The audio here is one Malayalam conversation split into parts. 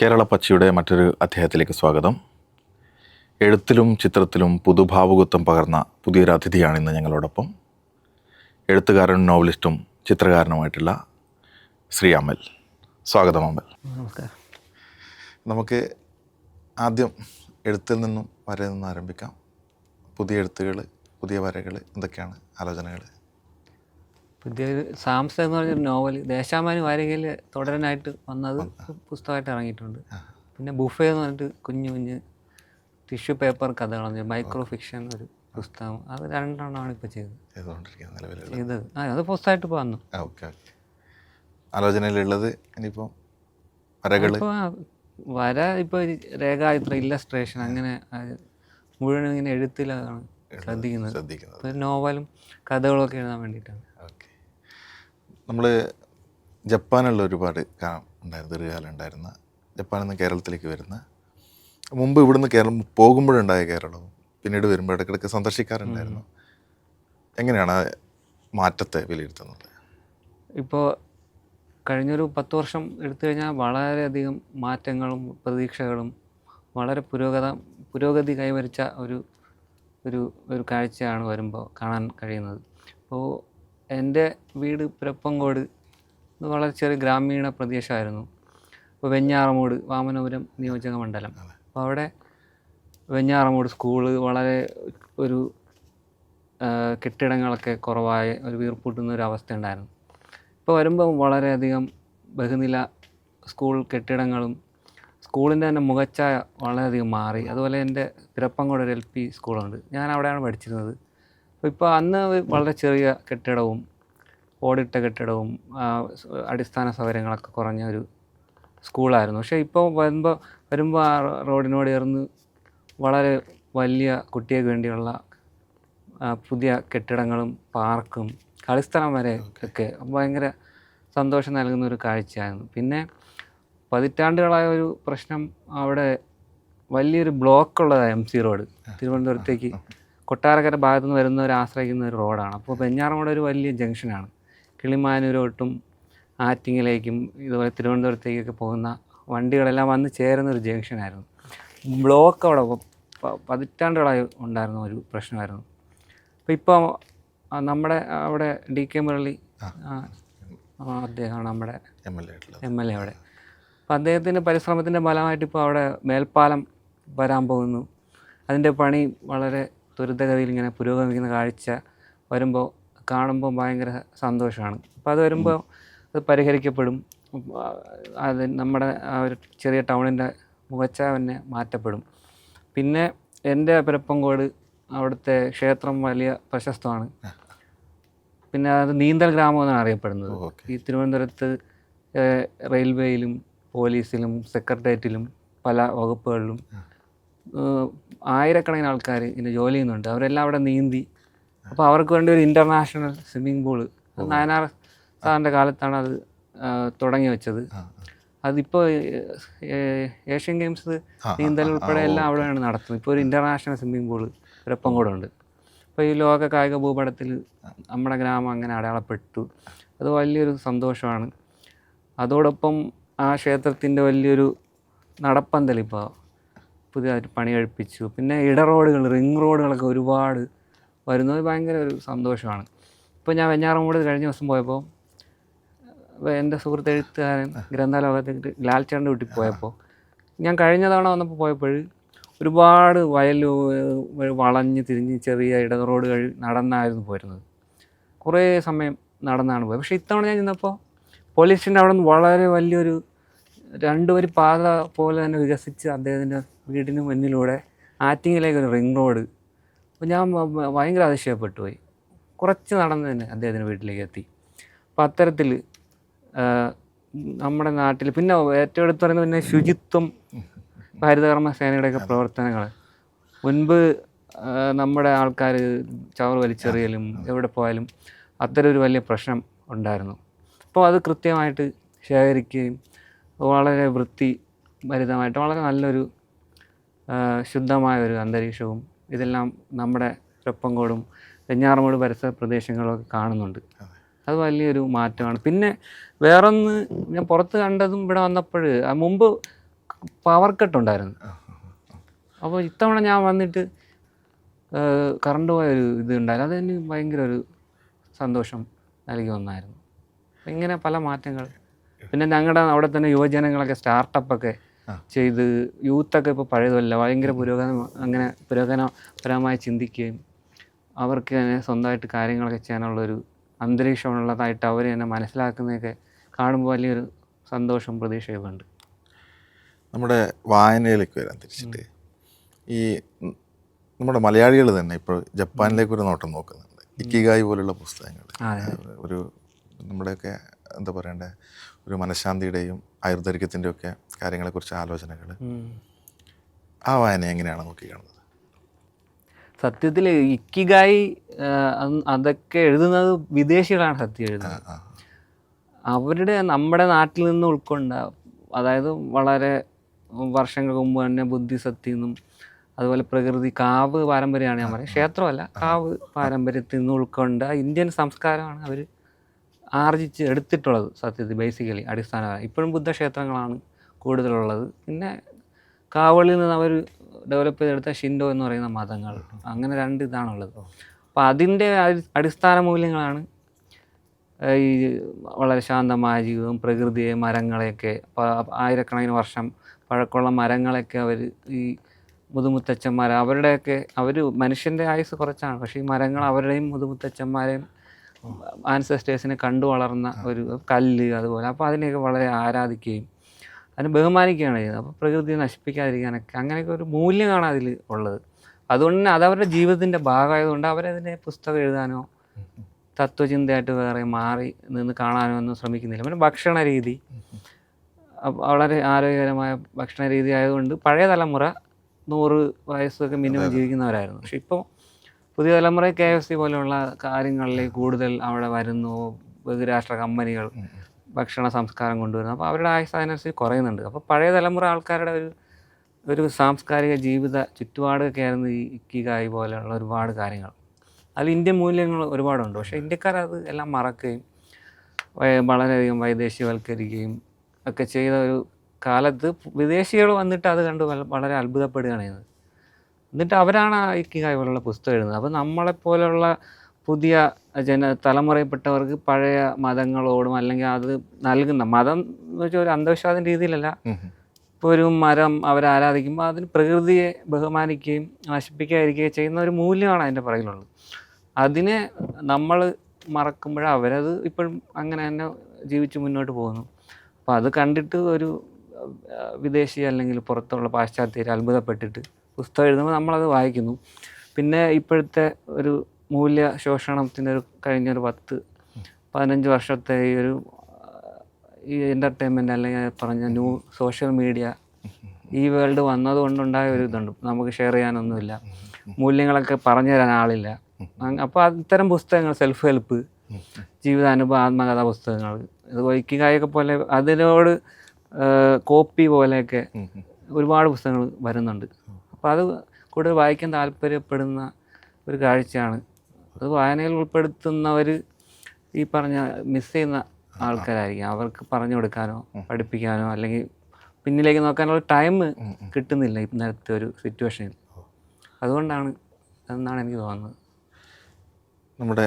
കേരള പച്ചയുടെ മറ്റൊരു അധ്യായത്തിലേക്ക് സ്വാഗതം. എഴുത്തിലും ചിത്രത്തിലും പുതുഭാവുകത്വം പകർന്ന പുതിയൊരു അതിഥിയാണ് ഇന്ന് ഞങ്ങളോടൊപ്പം. എഴുത്തുകാരനും നോവലിസ്റ്റും ചിത്രകാരനുമായിട്ടുള്ള ശ്രീ അമൽ. സ്വാഗതം അമൽ. നമസ്കാരം. നമുക്ക് ആദ്യം എഴുത്തിൽ നിന്നും വരയിൽ നിന്നും ആരംഭിക്കാം. പുതിയ എഴുത്തുകൾ, പുതിയ വരകൾ, എന്തൊക്കെയാണ് ആലോചനകൾ? പുതിയൊരു സാംസ എന്ന് പറഞ്ഞൊരു നോവൽ ദേശാമാനി വാരികയിൽ തുടരാനായിട്ട് വന്നത് പുസ്തകമായിട്ട് ഇറങ്ങിയിട്ടുണ്ട്. പിന്നെ ബുഫേ എന്ന് പറഞ്ഞിട്ട് കുഞ്ഞു ടിഷ്യൂ പേപ്പർ കഥകളാണ്, മൈക്രോ ഫിക്ഷൻ ഒരു പുസ്തകം. അത് രണ്ടെണ്ണമാണ് ഇപ്പോൾ ചെയ്തത്. അത് പുസ്തകമായിട്ട് ഇപ്പോൾ വന്നു. ഓക്കെ. ആലോചനയിലുള്ളത് ഇനിയിപ്പോൾ വരകൾ? വര ഇപ്പോൾ രേഖ ഇത്ര ഇല്ലസ്ട്രേഷൻ അങ്ങനെ മുഴുവൻ ഇങ്ങനെ എഴുത്തിലാണ് ശ്രദ്ധിക്കുന്നത്. നോവലും കഥകളും ഒക്കെ എഴുതാൻ വേണ്ടിയിട്ടാണ്. ഓക്കെ. നമ്മൾ ജപ്പാനുള്ള ഒരുപാട് ദീർഘകാലം ഉണ്ടായിരുന്ന, ജപ്പാനിൽ നിന്ന് കേരളത്തിലേക്ക് വരുന്ന, മുമ്പ് ഇവിടുന്ന് കേരളം പോകുമ്പോഴുണ്ടായ കേരളവും പിന്നീട് വരുമ്പോൾ ഇടയ്ക്കിടയ്ക്ക് സന്ദർശിക്കാറുണ്ടായിരുന്നു. എങ്ങനെയാണ് ആ മാറ്റത്തെ വിലയിരുത്തുന്നത്? ഇപ്പോൾ കഴിഞ്ഞൊരു 10 വർഷം എടുത്തു കഴിഞ്ഞാൽ വളരെയധികം മാറ്റങ്ങളും പ്രതീക്ഷകളും വളരെ പുരോഗതി കൈവരിച്ച ഒരു കാഴ്ചയാണ് വരുമ്പോൾ കാണാൻ കഴിയുന്നത്. അപ്പോൾ എൻ്റെ വീട് പിരപ്പങ്കോട് വളരെ ചെറിയ ഗ്രാമീണ പ്രദേശമായിരുന്നു. അപ്പോൾ വെഞ്ഞാറമൂട് വാമനപുരം നിയോജക മണ്ഡലം. അപ്പോൾ അവിടെ വെഞ്ഞാറമൂട് സ്കൂള് വളരെ ഒരു കെട്ടിടങ്ങളൊക്കെ കുറവായ ഒരു വീർപ്പൂട്ടുന്ന ഒരു അവസ്ഥ ഉണ്ടായിരുന്നു. ഇപ്പോൾ വരുമ്പോൾ വളരെയധികം ബഹുനില സ്കൂൾ കെട്ടിടങ്ങളും സ്കൂളിൻ്റെ തന്നെ മുഖച്ഛായ വളരെയധികം മാറി. അതുപോലെ എൻ്റെ പിരപ്പങ്കോട് ഒരു LP സ്കൂളുണ്ട്, ഞാൻ അവിടെയാണ് പഠിച്ചിരുന്നത്. ഇപ്പോൾ അന്ന് വളരെ ചെറിയ കെട്ടിടവും ഓടിട്ട കെട്ടിടവും അടിസ്ഥാന സൗകര്യങ്ങളൊക്കെ കുറഞ്ഞ ഒരു സ്കൂളായിരുന്നു. പക്ഷേ ഇപ്പോൾ വരുമ്പോൾ ആ റോഡിനോട് ചേർന്ന് വളരെ വലിയ കുട്ടികൾക്ക് വേണ്ടിയുള്ള പുതിയ കെട്ടിടങ്ങളും പാർക്കും കളിസ്ഥലം വരെ ഒക്കെ ഭയങ്കര സന്തോഷം നൽകുന്ന ഒരു കാഴ്ചയായിരുന്നു. പിന്നെ പതിറ്റാണ്ടുകളായ ഒരു പ്രശ്നം, അവിടെ വലിയൊരു ബ്ലോക്കുള്ളതാണ് MC റോഡ്. തിരുവനന്തപുരത്തേക്ക് കൊട്ടാരക്കര ഭാഗത്തു നിന്ന് വരുന്നവർ ആശ്രയിക്കുന്ന ഒരു റോഡാണ്. അപ്പോൾ വെഞ്ഞാറമൂട് ഒരു വലിയ ജംഗ്ഷനാണ്. കിളിമാനൂരോട്ടും ആറ്റിങ്ങിലേക്കും ഇതുപോലെ തിരുവനന്തപുരത്തേക്കൊക്കെ പോകുന്ന വണ്ടികളെല്ലാം വന്ന് ചേരുന്ന ഒരു ജംഗ്ഷനായിരുന്നു. ബ്ലോക്ക് അവിടെ പതിറ്റാണ്ടുകളായി ഉണ്ടായിരുന്ന ഒരു പ്രശ്നമായിരുന്നു. അപ്പോൾ ഇപ്പോൾ നമ്മുടെ അവിടെ DK മുരളി അദ്ദേഹമാണ് നമ്മുടെ MLA അവിടെ. അപ്പോൾ അദ്ദേഹത്തിൻ്റെ പരിശ്രമത്തിൻ്റെ ഫലമായിട്ട് ഇപ്പോൾ അവിടെ മേൽപ്പാലം വരാൻ പോകുന്നു. അതിൻ്റെ പണി വളരെ ത്വരിതഗതിയിൽ ഇങ്ങനെ പുരോഗമിക്കുന്ന കാഴ്ച വരുമ്പോൾ കാണുമ്പോൾ ഭയങ്കര സന്തോഷമാണ്. അപ്പോൾ അത് വരുമ്പോൾ അത് പരിഹരിക്കപ്പെടും. അത് നമ്മുടെ ആ ഒരു ചെറിയ ടൗണിൻ്റെ മുഖച്ഛായ തന്നെ മാറ്റപ്പെടും. പിന്നെ എൻ്റെ പിരപ്പങ്കോട് അവിടുത്തെ ക്ഷേത്രം വലിയ പ്രശസ്തമാണ്. പിന്നെ അത് നീന്തൽ ഗ്രാമം എന്നാണ് അറിയപ്പെടുന്നത്. ഈ തിരുവനന്തപുരത്ത് റെയിൽവേയിലും പോലീസിലും സെക്രട്ടേറിയറ്റിലും പല വകുപ്പുകളിലും ആയിരക്കണക്കിന് ആൾക്കാർ ഇതിന് ജോലി ചെയ്യുന്നുണ്ട്. അവരെല്ലാം അവിടെ നീന്തി. അപ്പോൾ അവർക്ക് വേണ്ടി ഒരു ഇൻ്റർനാഷണൽ സ്വിമ്മിംഗ് പൂള് നയനാർ സാറിൻ്റെ കാലത്താണ് അത് തുടങ്ങി വെച്ചത്. അതിപ്പോൾ ഏഷ്യൻ ഗെയിംസ് നീന്തൽ ഉൾപ്പെടെ എല്ലാം അവിടെയാണ് നടത്തുന്നത്. ഇപ്പോൾ ഒരു ഇൻ്റർനാഷണൽ സ്വിമ്മിംഗ് പൂള് പിരപ്പങ്കോടുണ്ട്. അപ്പോൾ ഈ ലോക കായിക ഭൂപടത്തിൽ നമ്മുടെ ഗ്രാമം അങ്ങനെ അടയാളപ്പെട്ടു. അത് വലിയൊരു സന്തോഷമാണ്. അതോടൊപ്പം ആ ക്ഷേത്രത്തിൻ്റെ വലിയൊരു നടപ്പന്തൽ ഇപ്പോൾ പുതിയതായിട്ട് പണി കഴിപ്പിച്ചു. പിന്നെ ഇടറോഡുകൾ, റിംഗ് റോഡുകളൊക്കെ ഒരുപാട് വരുന്നത് ഭയങ്കര ഒരു സന്തോഷമാണ്. ഇപ്പോൾ ഞാൻ വെഞ്ഞാറമൂട് കഴിഞ്ഞ ദിവസം പോയപ്പോൾ എൻ്റെ സുഹൃത്ത് എഴുത്തുകാരൻ ഗ്രന്ഥലോകത്തേക്ക് ലാൽച്ചേട്ടൻ്റെ വീട്ടിൽ പോയപ്പോൾ, ഞാൻ കഴിഞ്ഞ തവണ വന്നപ്പോൾ പോയപ്പോൾ ഒരുപാട് വളഞ്ഞ് തിരിഞ്ഞ് ചെറിയ ഇടറോഡുകൾ നടന്നായിരുന്നു പോയിരുന്നത്. കുറേ സമയം നടന്നാണ് പോയത്. പക്ഷേ ഇത്തവണ ഞാൻ ചെന്നപ്പോൾ പോലീസ് സ്റ്റേഷൻ്റെ അവിടെ നിന്ന് വളരെ വലിയൊരു 2 വരി പാത പോലെ തന്നെ വികസിച്ച് അദ്ദേഹത്തിൻ്റെ വീടിന് മുന്നിലൂടെ ആറ്റിങ്ങിലേക്കൊരു റിംഗ് റോഡ്. അപ്പോൾ ഞാൻ ഭയങ്കര അതിശയപ്പെട്ടു പോയി. കുറച്ച് നടന്ന് തന്നെ അദ്ദേഹത്തിൻ്റെ വീട്ടിലേക്ക് എത്തി. അപ്പോൾ അത്തരത്തിൽ നമ്മുടെ നാട്ടിൽ പിന്നെ ഏറ്റവും എടുത്ത് പറയുന്നത് പിന്നെ ശുചിത്വം, ഹരിതകർമ്മ സേനയുടെയൊക്കെ പ്രവർത്തനങ്ങൾ. മുൻപ് നമ്മുടെ ആൾക്കാർ ചവറ് വലിച്ചെറിയലും എവിടെ പോയാലും അത്തരം ഒരു വലിയ പ്രശ്നം ഉണ്ടായിരുന്നു. അപ്പോൾ അത് കൃത്യമായിട്ട് ശേഖരിക്കുകയും വളരെ വൃത്തിഭരിതമായിട്ട് വളരെ നല്ലൊരു ശുദ്ധമായ ഒരു അന്തരീക്ഷവും ഇതെല്ലാം നമ്മുടെ പിരപ്പങ്കോടും വെഞ്ഞാറമൂട് പരിസര പ്രദേശങ്ങളൊക്കെ കാണുന്നുണ്ട്. അത് വലിയൊരു മാറ്റമാണ്. പിന്നെ വേറൊന്ന് ഞാൻ പുറത്ത് കണ്ടതും ഇവിടെ വന്നപ്പോൾ, മുമ്പ് പവർ കട്ടുണ്ടായിരുന്നു. അപ്പോൾ ഇത്തവണ ഞാൻ വന്നിട്ട് കറണ്ട് പോയ ഒരു ഇത് ഉണ്ടായിരുന്നു. അതെനിക്ക് ഭയങ്കര ഒരു സന്തോഷം നൽകി ഒന്നായിരുന്നു. ഇങ്ങനെ പല മാറ്റങ്ങൾ. പിന്നെ ഞങ്ങളുടെ അവിടെ തന്നെ യുവജനങ്ങളൊക്കെ സ്റ്റാർട്ടപ്പൊക്കെ ചെയ്ത് യൂത്തൊക്കെ ഇപ്പോൾ പഴയതല്ല, ഭയങ്കര അങ്ങനെ പുരോഗമനപരമായി ചിന്തിക്കുകയും അവർക്ക് തന്നെ സ്വന്തമായിട്ട് കാര്യങ്ങളൊക്കെ ചെയ്യാനുള്ളൊരു അന്തരീക്ഷമുള്ളതായിട്ട് അവർ തന്നെ മനസ്സിലാക്കുന്നതൊക്കെ കാണുമ്പോൾ വലിയൊരു സന്തോഷം പ്രതീക്ഷയൊക്കെ ഉണ്ട്. നമ്മുടെ വായനയിലേക്ക് വരാൻ തിരിച്ചിട്ട് ഈ നമ്മുടെ മലയാളികൾ തന്നെ ഇപ്പോൾ ജപ്പാനിലേക്ക് ഒരു നോട്ടം നോക്കുന്നുണ്ട്. ഇക്കിഗായി പോലുള്ള പുസ്തകങ്ങൾ, ഒരു നമ്മുടെയൊക്കെ എന്താ പറയണ്ടേ, ഒരു മനഃശാന്തിയുടെയും ആയുർദൈർഘ്യത്തിൻ്റെയും ഒക്കെ കാര്യങ്ങളെക്കുറിച്ച് ആലോചനകൾ, ആ വായന എങ്ങനെയാണ് നോക്കി കാണുന്നത്? സത്യത്തിൽ ഇക്കിഗായി അതൊക്കെ എഴുതുന്നത് വിദേശികളാണ് സത്യം എഴുതുന്നത്. അവരുടെ നമ്മുടെ നാട്ടിൽ നിന്ന് ഉൾക്കൊണ്ട, അതായത് വളരെ വർഷങ്ങൾക്ക് മുമ്പ് തന്നെ ബുദ്ധിസത്തിൽ നിന്നും അതുപോലെ പ്രകൃതി കാവ് പാരമ്പര്യമാണ് ഞാൻ പറയുന്നത്, ക്ഷേത്രമല്ല കാവ് പാരമ്പര്യത്തിൽ നിന്ന് ഉൾക്കൊണ്ട ഇന്ത്യൻ സംസ്കാരമാണ് അവർ ആർജിച്ച് എടുത്തിട്ടുള്ളത്. സത്യത്തിൽ ബേസിക്കലി അടിസ്ഥാനപരമായി ഇപ്പോഴും ബുദ്ധക്ഷേത്രങ്ങളാണ് കൂടുതലുള്ളത്. പിന്നെ കാവുകളിൽ നിന്ന് അവർ ഡെവലപ്പ് ചെയ്തെടുത്ത ഷിൻഡോ എന്ന് പറയുന്ന മതങ്ങൾ, അങ്ങനെ രണ്ട് ഇതാണുള്ളത്. അപ്പോൾ അതിൻ്റെ അടിസ്ഥാന മൂല്യങ്ങളാണ് ഈ വളരെ ശാന്തമായ ജീവിതം, പ്രകൃതിയെ, മരങ്ങളെയൊക്കെ, ആയിരക്കണക്കിന് വർഷം പഴക്കമുള്ള മരങ്ങളൊക്കെ അവർ, ഈ മുതുമുത്തച്ഛന്മാർ അവരുടെയൊക്കെ, അവർ മനുഷ്യൻ്റെ ആയുസ് കുറച്ചാണ്, പക്ഷേ ഈ മരങ്ങൾ അവരുടെയും മുതുമുത്തച്ഛന്മാരെയും ആൻസെസ്റ്റേഴ്സിനെ കണ്ടു വളർന്ന ഒരു കല്ല് അതുപോലെ. അപ്പോൾ അതിനെയൊക്കെ വളരെ ആരാധിക്കുകയും അതിനെ ബഹുമാനിക്കുകയാണ് ചെയ്യുന്നത്. അപ്പോൾ പ്രകൃതിയെ നശിപ്പിക്കാതിരിക്കാനൊക്കെ അങ്ങനെയൊക്കെ ഒരു മൂല്യമാണ് അതിൽ ഉള്ളത്. അതുകൊണ്ട് തന്നെ അതവരുടെ ജീവിതത്തിൻ്റെ ഭാഗമായതുകൊണ്ട് അവരതിനെ പുസ്തകം എഴുതാനോ തത്വചിന്തയായിട്ട് വേറെ മാറി നിന്ന് കാണാനോ ഒന്നും ശ്രമിക്കുന്നില്ല. പിന്നെ ഭക്ഷണ രീതി വളരെ ആരോഗ്യകരമായ ഭക്ഷണ രീതി ആയതുകൊണ്ട് പഴയ തലമുറ 100 വയസ്സൊക്കെ മിനിമം ജീവിക്കുന്നവരായിരുന്നു. പക്ഷെ ഇപ്പോൾ പുതിയ തലമുറ KFC പോലെയുള്ള കാര്യങ്ങളിലേക്ക് കൂടുതൽ അവിടെ വരുന്നു. ബഹുരാഷ്ട്ര കമ്പനികൾ ഭക്ഷണ സംസ്കാരം കൊണ്ടുവരുന്നു. അപ്പോൾ അവരുടെ ആയുസ് അതിനനുസരിച്ച് കുറയുന്നുണ്ട്. അപ്പോൾ പഴയ തലമുറ ആൾക്കാരുടെ ഒരു സാംസ്കാരിക ജീവിത ചുറ്റുപാടൊക്കെ ആയിരുന്നു ഈ ഇക്കിഗായി പോലെയുള്ള ഒരുപാട് കാര്യങ്ങൾ. അതിൽ ഇന്ത്യൻ മൂല്യങ്ങൾ ഒരുപാടുണ്ട്. പക്ഷേ ഇന്ത്യക്കാർ അത് എല്ലാം മറക്കുകയും വളരെയധികം വൈദേശികവൽക്കരിക്കുകയും ഒക്കെ ചെയ്ത ഒരു കാലത്ത് വിദേശികൾ വന്നിട്ട് അത് കണ്ട് വളരെ അത്ഭുതപ്പെടുകയാണ് ചെയ്യുന്നത്. എന്നിട്ട് അവരാണ് ആ ഇക്കിഗായി പോലുള്ള പുസ്തകം എഴുതുന്നത്. അപ്പോൾ നമ്മളെപ്പോലുള്ള പുതിയ തലമുറയിൽപ്പെട്ടവർക്ക് പഴയ മതങ്ങളോടും, അല്ലെങ്കിൽ അത് നൽകുന്ന മതം എന്ന് വെച്ചാൽ ഒരു അന്ധവിശ്വാസം രീതിയിലല്ല, ഇപ്പോൾ ഒരു മരം അവരാരാധിക്കുമ്പോൾ അതിന് പ്രകൃതിയെ ബഹുമാനിക്കുകയും നശിപ്പിക്കാതിരിക്കുകയും ചെയ്യുന്ന ഒരു മൂല്യമാണ് അതിൻ്റെ പുറകിലുള്ളത്. അതിനെ നമ്മൾ മറക്കുമ്പോൾ അവരത് ഇപ്പോഴും അങ്ങനെ തന്നെ ജീവിച്ച് മുന്നോട്ട് പോകുന്നു. അപ്പോൾ അത് കണ്ടിട്ട് ഒരു വിദേശി അല്ലെങ്കിൽ പുറത്തുള്ള പാശ്ചാത്യർ അത്ഭുതപ്പെട്ടിട്ട് പുസ്തകം എഴുതുമ്പോൾ നമ്മളത് വായിക്കുന്നു. പിന്നെ ഇപ്പോഴത്തെ ഒരു മൂല്യ ശോഷണത്തിൻ്റെ ഒരു കഴിഞ്ഞൊരു 10-15 വർഷത്തെ ഈ എൻ്റർടൈൻമെൻറ്റ് അല്ലെങ്കിൽ പറഞ്ഞ സോഷ്യൽ മീഡിയ ഈ വേൾഡ് വന്നതുകൊണ്ടുണ്ടായ ഒരു ഇതുണ്ട്. നമുക്ക് ഷെയർ ചെയ്യാനൊന്നുമില്ല, മൂല്യങ്ങളൊക്കെ പറഞ്ഞു തരാൻ ആളില്ല. അപ്പോൾ ഇത്തരം പുസ്തകങ്ങൾ, സെൽഫ് ഹെൽപ്പ്, ജീവിതാനുഭവ ആത്മകഥാ പുസ്തകങ്ങൾ, അതുപോലെ ഇക്കിഗായൊക്കെ പോലെ അതിനോട് കോപ്പി പോലെയൊക്കെ ഒരുപാട് പുസ്തകങ്ങൾ വരുന്നുണ്ട്. അപ്പോൾ അത് കൂടുതൽ വായിക്കാൻ താല്പര്യപ്പെടുന്ന ഒരു കാഴ്ചയാണ്. അത് വായനയിൽ ഉൾപ്പെടുത്തുന്നവർ ഈ പറഞ്ഞ മിസ് ചെയ്യുന്ന ആൾക്കാരായിരിക്കും. അവർക്ക് പറഞ്ഞു കൊടുക്കാനോ പഠിപ്പിക്കാനോ അല്ലെങ്കിൽ പിന്നിലേക്ക് നോക്കാനുള്ള ടൈം കിട്ടുന്നില്ല ഇന്നത്തെ ഒരു സിറ്റുവേഷനിൽ. അതുകൊണ്ടാണ് എന്നാണ് എനിക്ക് തോന്നുന്നത്. നമ്മുടെ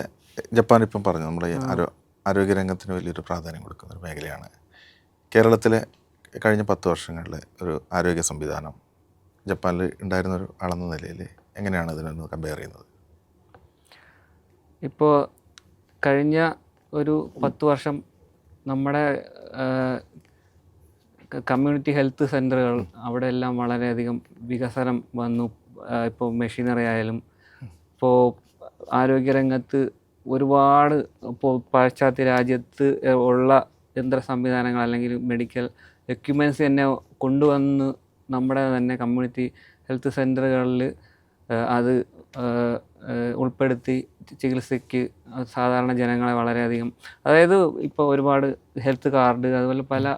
ജപ്പാൻ ഇപ്പം പറഞ്ഞു, നമ്മുടെ ആരോഗ്യരംഗത്തിന് വലിയൊരു പ്രാധാന്യം കൊടുക്കുന്ന ഒരു മേഖലയാണ്. കേരളത്തിലെ കഴിഞ്ഞ 10 വർഷങ്ങളിലെ ഒരു ആരോഗ്യ സംവിധാനം ജപ്പാനിൽ ഉണ്ടായിരുന്ന ഒരു ആളെന്ന നിലയിൽ എങ്ങനെയാണ് ഇതിനൊന്ന് കമ്പയർ ചെയ്യുന്നത്? ഇപ്പോൾ കഴിഞ്ഞ ഒരു 10 വർഷം നമ്മുടെ കമ്മ്യൂണിറ്റി ഹെൽത്ത് സെൻ്ററുകൾ അവിടെ എല്ലാം വളരെയധികം വികസനം വന്നു. ഇപ്പോൾ മെഷീനറി ആയാലും, ഇപ്പോൾ ആരോഗ്യരംഗത്ത് ഒരുപാട്, ഇപ്പോൾ പാശ്ചാത്യ രാജ്യത്ത് ഉള്ള യന്ത്ര സംവിധാനങ്ങൾ അല്ലെങ്കിൽ മെഡിക്കൽ എക്യുപ്മെൻറ്റ്സ് തന്നെ കൊണ്ടുവന്ന് നമ്മുടെ തന്നെ കമ്മ്യൂണിറ്റി ഹെൽത്ത് സെൻ്ററുകളിൽ അത് ഉൾപ്പെടുത്തി ചികിത്സയ്ക്ക് സാധാരണ ജനങ്ങളെ വളരെയധികം, അതായത് ഇപ്പോൾ ഒരുപാട് ഹെൽത്ത് കാർഡ് അതുപോലെ പല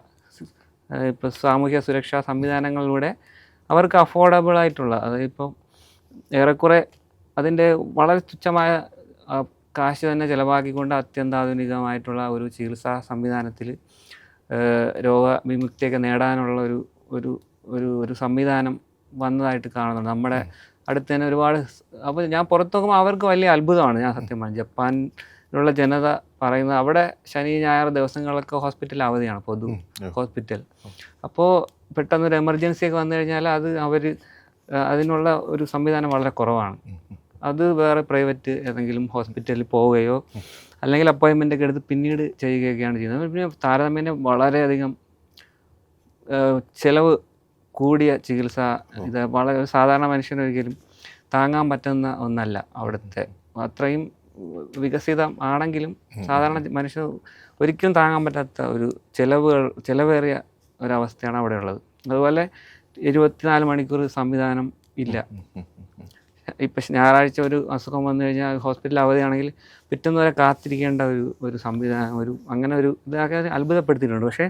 ഇപ്പോൾ സാമൂഹ്യ സുരക്ഷാ സംവിധാനങ്ങളിലൂടെ അവർക്ക് അഫോർഡബിൾ ആയിട്ടുള്ള, അതായത് ഇപ്പോൾ ഏറെക്കുറെ അതിൻ്റെ വളരെ തുച്ഛമായ കാശ് തന്നെ ചിലവാക്കിക്കൊണ്ട് അത്യന്താധുനികമായിട്ടുള്ള ഒരു ചികിത്സാ സംവിധാനത്തിൽ രോഗവിമുക്തിയൊക്കെ നേടാനുള്ള ഒരു ഒരു സംവിധാനം വന്നതായിട്ട് കാണുന്നുണ്ട് നമ്മുടെ അടുത്ത് തന്നെ ഒരുപാട്. അപ്പോൾ ഞാൻ പുറത്ത് നോക്കുമ്പോൾ അവർക്ക് വലിയ അത്ഭുതമാണ്. ഞാൻ സത്യം പറഞ്ഞു, ജപ്പാനിലുള്ള ജനത പറയുന്നത് അവിടെ ശനി ഞായർ ദിവസങ്ങളൊക്കെ ഹോസ്പിറ്റൽ അവധിയാണ്, പൊതു ഹോസ്പിറ്റൽ. അപ്പോൾ പെട്ടെന്നൊരു എമർജൻസി ഒക്കെ വന്നു കഴിഞ്ഞാൽ അതിനുള്ള ഒരു സംവിധാനം വളരെ കുറവാണ്. അത് വേറെ പ്രൈവറ്റ് ഏതെങ്കിലും ഹോസ്പിറ്റലിൽ പോവുകയോ അല്ലെങ്കിൽ അപ്പോയിൻമെൻ്റ് ഒക്കെ എടുത്ത് പിന്നീട് ചെയ്യുകയൊക്കെയാണ് ചെയ്യുന്നത്. പിന്നെ താരതമ്യേന വളരെയധികം ചിലവ് കൂടിയ ചികിത്സ. ഇത് വളരെ സാധാരണ മനുഷ്യനൊരിക്കലും താങ്ങാൻ പറ്റുന്ന ഒന്നല്ല അവിടുത്തെ. അത്രയും വികസിതം ആണെങ്കിലും സാധാരണ മനുഷ്യന് ഒരിക്കലും താങ്ങാൻ പറ്റാത്ത ഒരു ചിലവേറിയ ഒരവസ്ഥയാണ് അവിടെ ഉള്ളത്. അതുപോലെ 24 മണിക്കൂർ സംവിധാനം ഇല്ല. ഇപ്പം ഞായറാഴ്ച ഒരു അസുഖം വന്നു കഴിഞ്ഞാൽ ഹോസ്പിറ്റൽ അവധിയാണെങ്കിൽ പിറ്റേന്ന് വരെ കാത്തിരിക്കേണ്ട ഒരു സംവിധാനം, അങ്ങനെ ഇതൊക്കെ അത്ഭുതപ്പെടുത്തിയിട്ടുണ്ട്. പക്ഷേ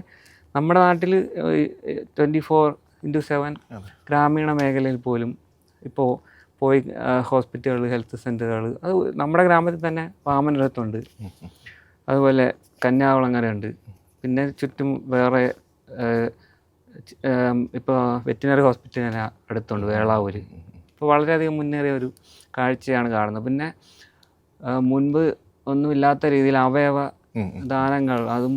നമ്മുടെ നാട്ടിൽ 24/7 ഗ്രാമീണ മേഖലയിൽ പോലും ഇപ്പോൾ പോയി ഹോസ്പിറ്റലുകൾ, ഹെൽത്ത് സെൻ്ററുകൾ, അത് നമ്മുടെ ഗ്രാമത്തിൽ തന്നെ വാമനരത്തുണ്ട്, അതുപോലെ കന്യാകുളങ്ങരയുണ്ട്, പിന്നെ ചുറ്റും വേറെ ഇപ്പോൾ വെറ്റിനറി ഹോസ്പിറ്റൽ തന്നെ അടുത്തുണ്ട്, വേളാവൂർ. ഇപ്പോൾ വളരെയധികം മുന്നേറിയ ഒരു കാഴ്ചയാണ് കാണുന്നത്. പിന്നെ മുൻപ് ഒന്നുമില്ലാത്ത രീതിയിൽ അവയവ ദാനങ്ങൾ, അതും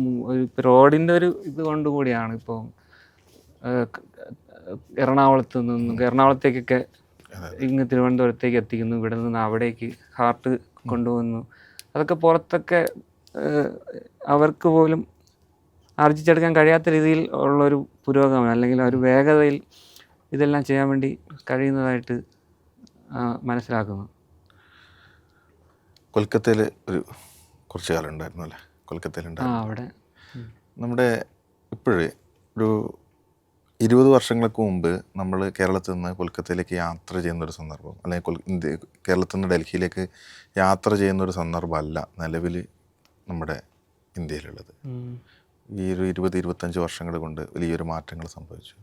റോഡിൻ്റെ ഇത് കൊണ്ടുകൂടിയാണ്. ഇപ്പോൾ എറണാകുളത്തേക്കൊക്കെ ഇങ്ങ് തിരുവനന്തപുരത്തേക്ക് എത്തിക്കുന്നു, ഇവിടെ നിന്ന് അവിടേക്ക് ഹാർട്ട് കൊണ്ടുപോകുന്നു. അതൊക്കെ പുറത്തൊക്കെ അവർക്ക് പോലും ആർജിച്ചെടുക്കാൻ കഴിയാത്ത രീതിയിൽ ഉള്ളൊരു പുരോഗമനം അല്ലെങ്കിൽ ഒരു വേഗതയിൽ ഇതെല്ലാം ചെയ്യാൻ വേണ്ടി കഴിയുന്നതായിട്ട് മനസ്സിലാക്കുന്നു. കൊൽക്കത്തയിൽ കുറച്ച് കാലം ഉണ്ടായിരുന്നു അല്ലേ? കൊൽക്കത്തയിലുണ്ടായിരുന്നു. അവിടെ നമ്മുടെ ഇപ്പോഴേ ഒരു 20 വർഷങ്ങൾക്ക് മുമ്പ് നമ്മൾ കേരളത്തിൽ നിന്ന് കൊൽക്കത്തയിലേക്ക് യാത്ര ചെയ്യുന്നൊരു സന്ദർഭം, അല്ലെങ്കിൽ കേരളത്തിൽ നിന്ന് ഡൽഹിയിലേക്ക് യാത്ര ചെയ്യുന്നൊരു സന്ദർഭമല്ല നിലവിൽ നമ്മുടെ ഇന്ത്യയിലുള്ളത്. ഈ ഒരു 20-25 വർഷങ്ങൾ കൊണ്ട് വലിയൊരു മാറ്റങ്ങൾ സംഭവിച്ചു.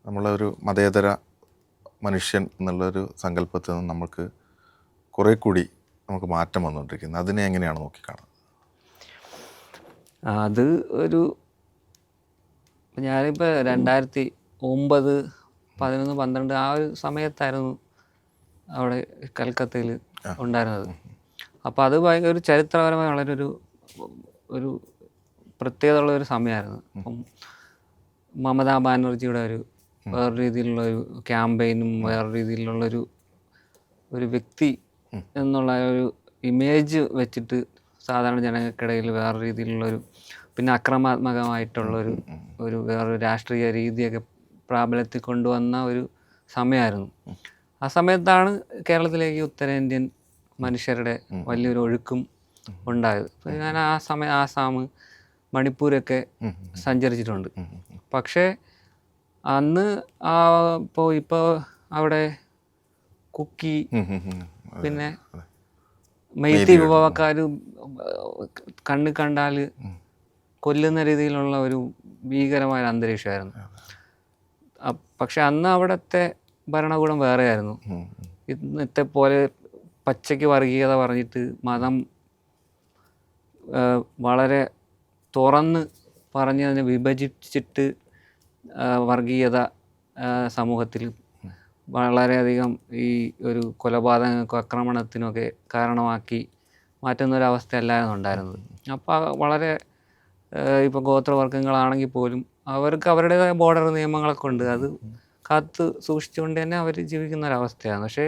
നമ്മളൊരു മതേതര മനുഷ്യൻ എന്നുള്ളൊരു സങ്കല്പത്തിൽ നിന്ന് നമുക്ക് കുറേ കൂടി നമുക്ക് മാറ്റം വന്നുകൊണ്ടിരിക്കുന്നത്. അതിനെ എങ്ങനെയാണ് നോക്കിക്കാണുന്നത്? അത് ഞാനിപ്പോൾ 2009, 2011, 2012 ആ ഒരു സമയത്തായിരുന്നു അവിടെ കൽക്കത്തയിൽ ഉണ്ടായിരുന്നത്. അപ്പോൾ അത് ഭയങ്കര ഒരു ചരിത്രപരമായ വളരെ ഒരു പ്രത്യേകതയുള്ള ഒരു സമയമായിരുന്നു. അപ്പം മമതാ ബാനർജിയുടെ വേറെ രീതിയിലുള്ളൊരു ക്യാമ്പയിനും വേറെ രീതിയിലുള്ളൊരു വ്യക്തി എന്നുള്ള ഒരു ഇമേജ് വെച്ചിട്ട് സാധാരണ ജനങ്ങൾക്കിടയിൽ വേറെ രീതിയിലുള്ളൊരു, പിന്നെ അക്രമാത്മകമായിട്ടുള്ളൊരു വേറൊരു രാഷ്ട്രീയ രീതിയൊക്കെ പ്രാബല്യത്തിൽ കൊണ്ടുവന്ന ഒരു സമയമായിരുന്നു. ആ സമയത്താണ് കേരളത്തിലേക്ക് ഉത്തരേന്ത്യൻ മനുഷ്യരുടെ വലിയൊരു ഒഴുക്കും ഉണ്ടായത്. ഞാൻ ആ സമയം ആസാം, മണിപ്പൂരൊക്കെ സഞ്ചരിച്ചിട്ടുണ്ട്. പക്ഷേ അന്ന് ഇപ്പോൾ അവിടെ കുക്കി, പിന്നെ മെയ്തി വിഭാഗക്കാർ കണ്ണിൽ കണ്ടാൽ കൊല്ലുന്ന രീതിയിലുള്ള ഒരു ഭീകരമായ അന്തരീക്ഷമായിരുന്നു. പക്ഷെ അന്ന് അവിടുത്തെ ഭരണകൂടം വേറെയായിരുന്നു. ഇന്നത്തെ പോലെ പച്ചയ്ക്ക് വർഗീയത പറഞ്ഞിട്ട് മതം വളരെ തുറന്ന് പറഞ്ഞ് അതിനെ വിഭജിച്ചിട്ട് വർഗീയത സമൂഹത്തിൽ വളരെയധികം ഈ ഒരു കൊലപാതകങ്ങൾക്കും ആക്രമണത്തിനൊക്കെ കാരണമാക്കി മാറ്റുന്നൊരവസ്ഥയല്ലായിരുന്നു ഉണ്ടായിരുന്നത്. അപ്പോൾ വളരെ ഇപ്പോൾ ഗോത്രവർഗ്ഗങ്ങളാണെങ്കിൽ പോലും അവർക്ക് അവരുടേതായ ബോർഡർ നിയമങ്ങളൊക്കെ ഉണ്ട്. അത് കാത്ത് സൂക്ഷിച്ചുകൊണ്ട് തന്നെ അവർ ജീവിക്കുന്ന ഒരവസ്ഥയാണ്. പക്ഷേ